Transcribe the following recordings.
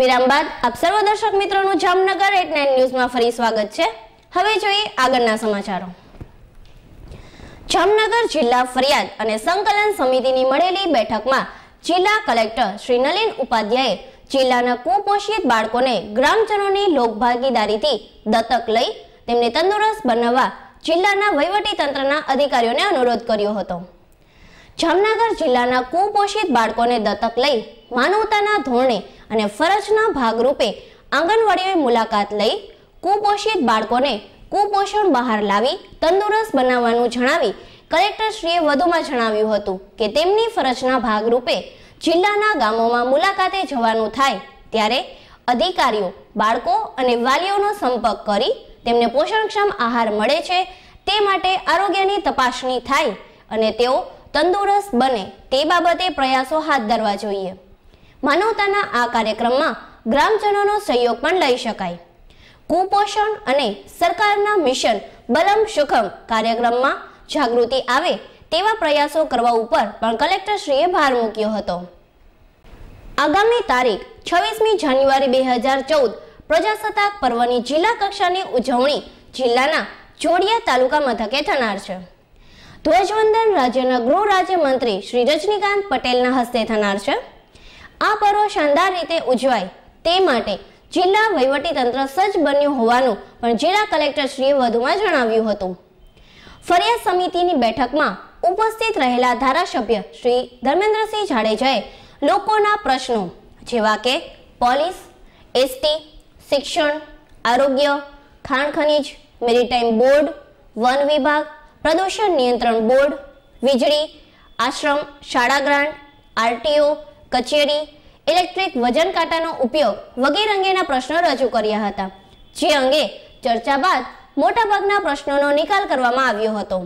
વિરામ બાદ આપ સર્વ દર્શક મિત્રોનું જામનગર 89 ન્યૂઝમાં ફરી સ્વાગત છે। હવે જોઈએ આગળના સમાચારો। જામનગર જિલ્લા ફરિયાદ અને સંકલન સમિતિની મળેલી બેઠકમાં જિલ્લા કલેક્ટર શ્રી નલિન ઉપાધ્યાયે જિલ્લાના કુપોષિત બાળકોને ગ્રામજનોની લોકભાગીદારીથી દત્તક લઈ તેમને તંદુરસ્ત બનાવવા જિલ્લાના વહીવટી તંત્રના અધિકારીઓને અનુરોધ કર્યો હતો। જામનગર જિલ્લાના કુપોષિત બાળકોને દત્તક લઈ માનવતાના ધોરણે અને ફરજના ભાગરૂપે આંગણવાડીઓએ મુલાકાત લઈ કુપોષિત બાળકોને કુપોષણ બહાર લાવી તંદુરસ્ત બનાવવાનું જણાવી કલેક્ટરશ્રીએ વધુમાં જણાવ્યું હતું કે તેમની ફરજના ભાગરૂપે જિલ્લાના ગામોમાં મુલાકાતે જવાનું થાય ત્યારે અધિકારીઓ બાળકો અને વાલીઓનો સંપર્ક કરી તેમને પોષણક્ષમ આહાર મળે છે તે માટે આરોગ્યની તપાસણી થાય અને તેઓ તંદુરસ્ત બને તે બાબતે પ્રયાસો હાથ ધરવા જોઈએ। માનવતાના આ કાર્યક્રમમાં ગ્રામજનોનો સહયોગ પણ લઈ શકાય। કુપોષણ અને સરકારના મિશન બલમ સુખમ કાર્યક્રમમાં જાગૃતિ આવે તેવા પ્રયાસો કરવા ઉપર પણ કલેક્ટરશ્રીએ ભાર મૂક્યો હતો। આગામી તારીખ 26મી જાન્યુઆરી 2014 પ્રજાસત્તાક પર્વની જિલ્લા કક્ષાની ઉજવણી જિલ્લાના જોડિયા તાલુકા મથકે થનાર છે। ધ્વજવંદન રાજ્યના ગૃહ રાજ્ય મંત્રી શ્રી રજનીકાંત પટેલના હસ્તે થનાર છે। આ પર્વ શાનદાર રીતે ઉજવાય તે માટે જિલ્લા વહીવટી તંત્ર સજ્જ બન્યું હોવાનું પણ જિલ્લા કલેક્ટરશ્રીએ વધુમાં જણાવ્યું હતું। ફરિયાદ સમિતિની બેઠકમાં ઉપસ્થિત રહેલા ધારાસભ્ય શ્રી ધર્મેન્દ્રસિંહ જાડેજાએ લોકોના પ્રશ્નો જેવા કે પોલીસ, એસટી, શિક્ષણ, આરોગ્ય, ખાણ ખનીજ, મેરીટાઈમ બોર્ડ, વન વિભાગ, પ્રદૂષણ નિયંત્રણ બોર્ડ, વીજળી, આશ્રમ, શાળા ગ્રાન્ટ, આરટીઓ કચેરી, ઇલેક્ટ્રિક વજન કાંટાનો ઉપયોગ વગેરે અંગેના પ્રશ્નો રજૂ કર્યા હતા, જે અંગે ચર્ચા બાદ મોટાભાગના પ્રશ્નોનો નિકાલ કરવામાં આવ્યો હતો,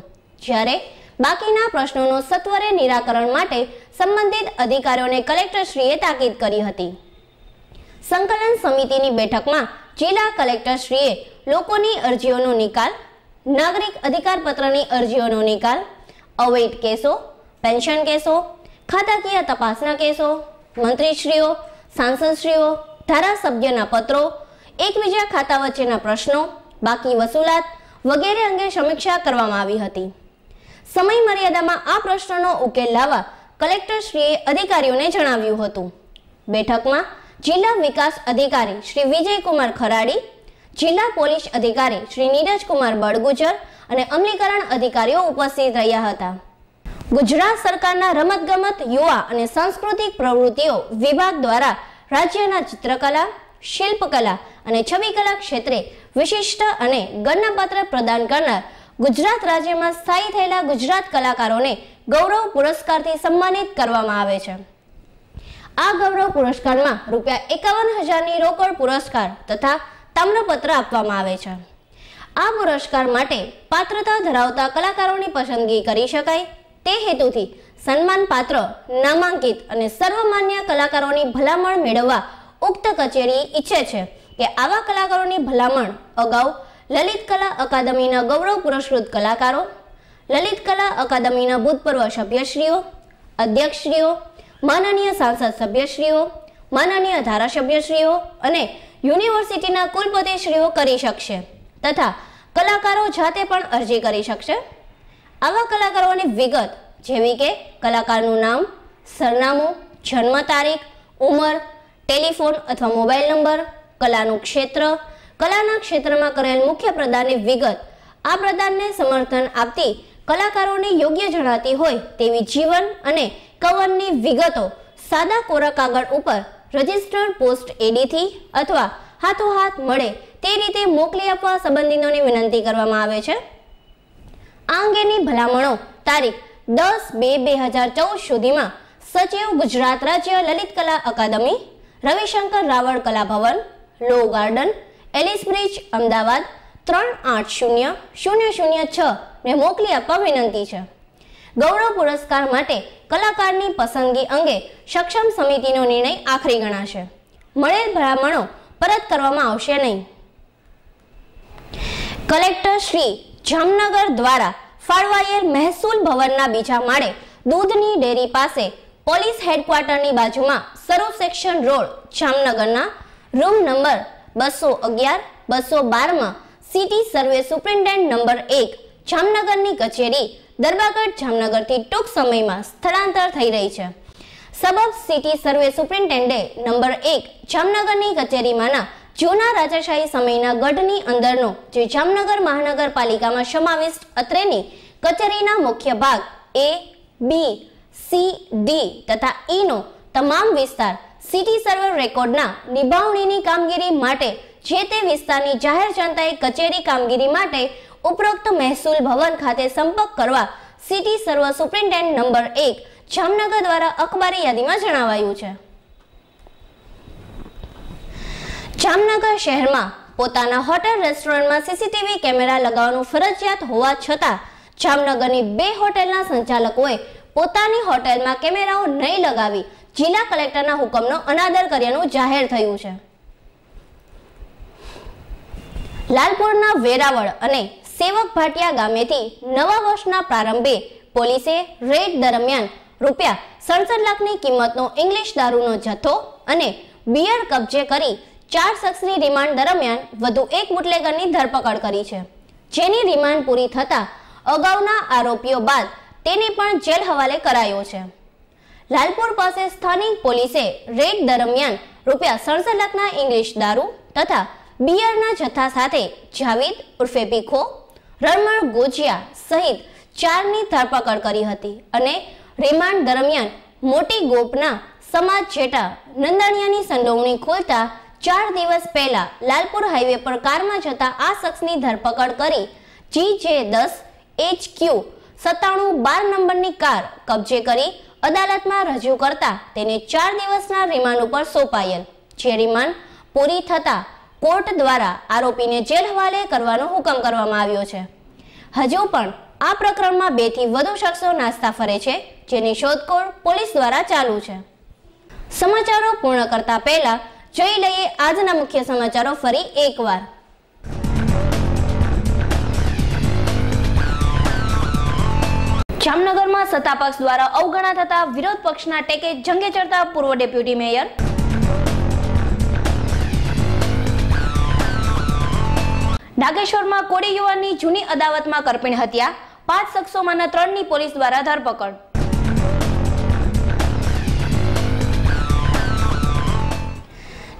જ્યારે બાકીના પ્રશ્નોનો સત્વરે નિરાકરણ માટે સંબંધિત અધિકારીઓને કલેક્ટરશ્રીએ તાકીદ કરી હતી। સંકલન સમિતિની બેઠકમાં જિલ્લા કલેક્ટરશ્રીએ લોકોની અરજીઓનો નિકાલ, નાગરિક અધિકાર પત્રની અરજીઓનો નિકાલ, અવૈધ કેસો, પેન્શન કેસો, ખાતાકીય તપાસના કેસો, મંત્રીશ્રીઓ, સાંસદશ્રીઓ, ધારાસભ્યના પત્રો, એકબીજા ખાતા વચ્ચેના પ્રશ્નો, બાકી વસૂલાત વગેરે અંગે સમીક્ષા કરવામાં આવી હતી। સમય મર્યાદામાં આ પ્રશ્નોનો ઉકેલ લાવવા કલેક્ટરશ્રીએ અધિકારીઓને જણાવ્યું હતું। બેઠકમાં જિલ્લા વિકાસ અધિકારી શ્રી વિજયકુમાર ખરાડી, જિલ્લા પોલીસ અધિકારી શ્રી નીરજકુમાર બળગુજર અને અમલીકરણ અધિકારીઓ ઉપસ્થિત રહ્યા હતા। ગુજરાત સરકારના રમતગમત, યુવા અને સાંસ્કૃતિક પ્રવૃત્તિઓ વિભાગ દ્વારા રાજ્યના ચિત્રકલા, શિલ્પકલા અને છબીકલા ક્ષેત્રે વિશિષ્ટ અને ગણનાપત્ર પ્રદાન કરનાર ગુજરાત રાજ્યમાં સ્થાયી થયેલા ગુજરાત કલાકારોને ગૌરવ પુરસ્કારથી સન્માનિત કરવામાં આવે છે। આ ગૌરવ પુરસ્કારમાં ₹51,000ની રોકડ પુરસ્કાર તથા તામ્રપત્ર આપવામાં આવે છે। આ પુરસ્કાર માટે પાત્રતા ધરાવતા કલાકારોની પસંદગી કરી શકાય તે હેતુથી સન્માનપાત્ર, નામાંકિત અને સર્વમાન્ય કલાકારોની ભલામણ મેળવવા ઉક્ત કચેરી ઈચ્છે છે કે આવા કલાકારોની ભલામણ અગાઉ લલિત કલા અકાદમીના ગૌરવ પુરસ્કૃત કલાકારો, લલિત કલા અકાદમીના ભૂતપૂર્વ સભ્યશ્રીઓ, અધ્યક્ષશ્રીઓ, માનનીય સાંસદ સભ્યશ્રીઓ, માનનીય ધારાસભ્યશ્રીઓ અને યુનિવર્સિટીના કુલપતિશ્રીઓ કરી શકશે તથા કલાકારો જાતે પણ અરજી કરી શકશે। આવા કલાકારોની વિગત જેવી કે કલાકારનું નામ, સરનામું, જન્મ તારીખ, ઉંમર, ટેલિફોન અથવા મોબાઈલ નંબર, કલાનું ક્ષેત્ર, કલાના ક્ષેત્રમાં કરેલ મુખ્ય પ્રદાનની વિગત, આ પ્રદાનને સમર્થન આપતી કલાકારોને યોગ્ય જણાતી હોય તેવી જીવન અને કવનની વિગતો સાદા કોરા કાગળ ઉપર રજિસ્ટર્ડ પોસ્ટ એડીથી અથવા હાથોહાથ મળે તે રીતે મોકલી આપવા સંબંધીઓને વિનંતી કરવામાં આવે છે। આ અંગેની ભલામણો તારીખ 10/2/2014 સુધીમાં સચિવ ગુજરાત રાજ્ય લલિત કલા અકાદમી, રવિશંકર રાવળ કલા ભવન, લો ગાર્ડન, એલિસ બ્રિજ, અમદાવાદ 380006 ને મોકલી આપવા વિનંતી છે। ગૌરવ પુરસ્કાર માટે કલાકારની પસંદગી અંગે સક્ષમ સમિતિનો નિર્ણય આખરી ગણાશે। મળેલ ભલામણો પરત કરવામાં આવશે નહીં। કલેક્ટર શ્રી જામનગર દ્વારા ફાળવાયેલ મહેસૂલ ભવનના બીજા માળે દૂધની ડેરી પાસે પોલીસ હેડક્વાર્ટરની બાજુમાં સર્વ સેક્શન રોડ જામનગરના રૂમ નંબર 211, 212 માં સિટી સર્વે સુપ્રિન્ટેન્ડન્ટ નંબર 1 જામનગરની કચેરી દરબારગઢ જામનગરથી ટૂંક સમયમાં સ્થળાંતર થઈ રહી છે. સબબ સિટી સર્વે સુપ્રિન્ટેન્ડન્ટે નંબર 1 જામનગરની કચેરીમાંના જૂના રાજાશાહી સમયના ગઢની અંદરનો જે જામનગર મહાનગરપાલિકામાં સમાવિષ્ટ અત્રેની કચેરીના મુખ્ય ભાગ A, B, C, D તથા E નો તમામ વિસ્તાર સિટી સર્વે રેકોર્ડના નિભાવણીની કામગીરી માટે જે તે વિસ્તારની જાહેર જનતાએ કચેરી કામગીરી માટે ઉપરોક્ત મહેસૂલ ભવન ખાતે સંપર્ક કરવા city survey superintendent number 1 Jamnagar દ્વારા અખબારી યાદીમાં જણાવાયું છે. જામનગર શહેરમાં પોતાના હોટેલ રેસ્ટોરન્ટમાં સીસીટીવી કેમેરા લગાવવાનું ફરજિયાત હોવા છતાં જામનગરની 2 હોટેલના સંચાલકોએ પોતાની હોટેલમાં કેમેરાઓ નહીં લગાવી જિલ્લા કલેક્ટરના હુકમનો અનાદર કર્યાનું જાહેર થયું છે. લાલપુરના વેરાવળ અને સેવક ભાટિયા ગામેથી નવા વર્ષના પ્રારંભે પોલીસે રેડ દરમિયાન રૂપિયા 67 લાખની કિંમતનો ઇંગ્લિશ દારૂનો જથ્થો અને બિયર કબજે કરી 4 શખ્સની રિમાન્ડ દરમિયાન વધુ એક બુટલેગરની ધરપકડ કરી છે. જેની રિમાન્ડ પૂરી થતા અગાઉના આરોપીઓ બાદ તેને પણ જેલ હવાલે કરાયો છે. લાલપુર પાસે સ્થાનિક પોલીસે રેડ દરમિયાન રૂપિયા 67 લાખના ઇંગ્લિશ દારૂ તથા બિયરના જથ્થા સાથે જાવેદ ઉર્ફે ભીખો, રણમણ ગોજિયા સહિત 4ની ધરપકડ કરી હતી અને રિમાન્ડ દરમિયાન મોટી ગોપના સમાજ જેઠા નંદાણીયાની સંડોવણી ખોલતા 4 દિવસ પહેલા લાલપુર હાઈવે પર કારમાં જતા આ શખ્સની ધરપકડ કરી GJ10 HQ 9712 નંબરની કાર કબજે કરી અદાલતમાં રજૂ કરતા તેને 4 દિવસના રિમાન્ડ ઉપર સોંપાયેલ. જે રિમાન્ડ પૂરી થતા કોર્ટ દ્વારા આરોપીને જેલ હવાલે કરવાનો હુકમ કરવામાં આવ્યો છે. હજુ પણ આ પ્રકરણમાં 2 થી વધુ શખ્સો નાસ્તા ફરે છે, જેની શોધખોળ પોલીસ દ્વારા ચાલુ છે. સમાચારો પૂર્ણ કરતા પહેલા જોઈ લઈએ આજના મુખ્ય સમાચારો ફરી એકવાર. જામનગરમાં સત્તાપક્ષ દ્વારા અવગણા થતા વિરોધ પક્ષના ટેકે જંગે ચડતા પૂર્વ ડેપ્યુટી મેયર. નાગેશ્વરમાં કોળી યુવાનની જૂની અદાવતમાં કરપીણ હત્યા, 5 શખ્સોમાંના 3ની પોલીસ દ્વારા ધરપકડ.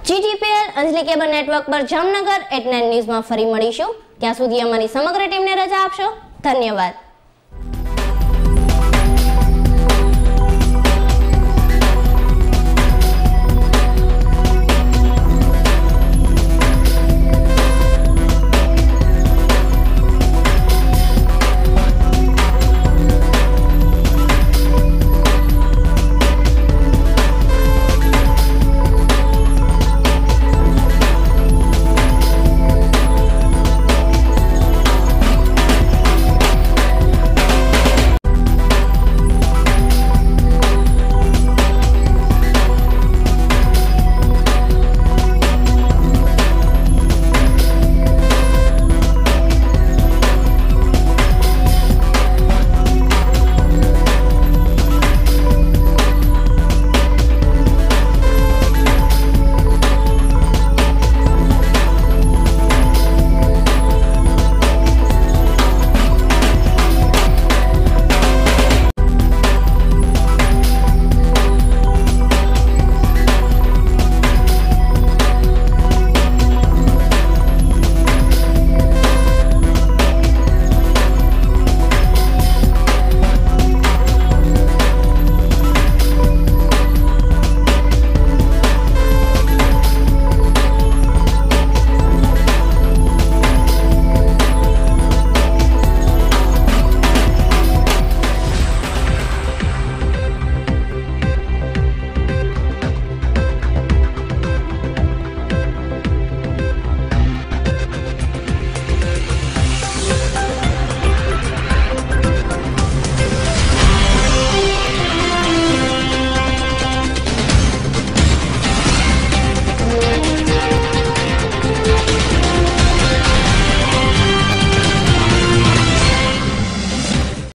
GTPL અંજલી કેબલ નેટવર્ક પર જામનગર@9 ન્યૂઝમાં ફરી મળીશું. ત્યાં સુધી અમારી સમગ્ર ટીમને રજા આપશો. ધન્યવાદ.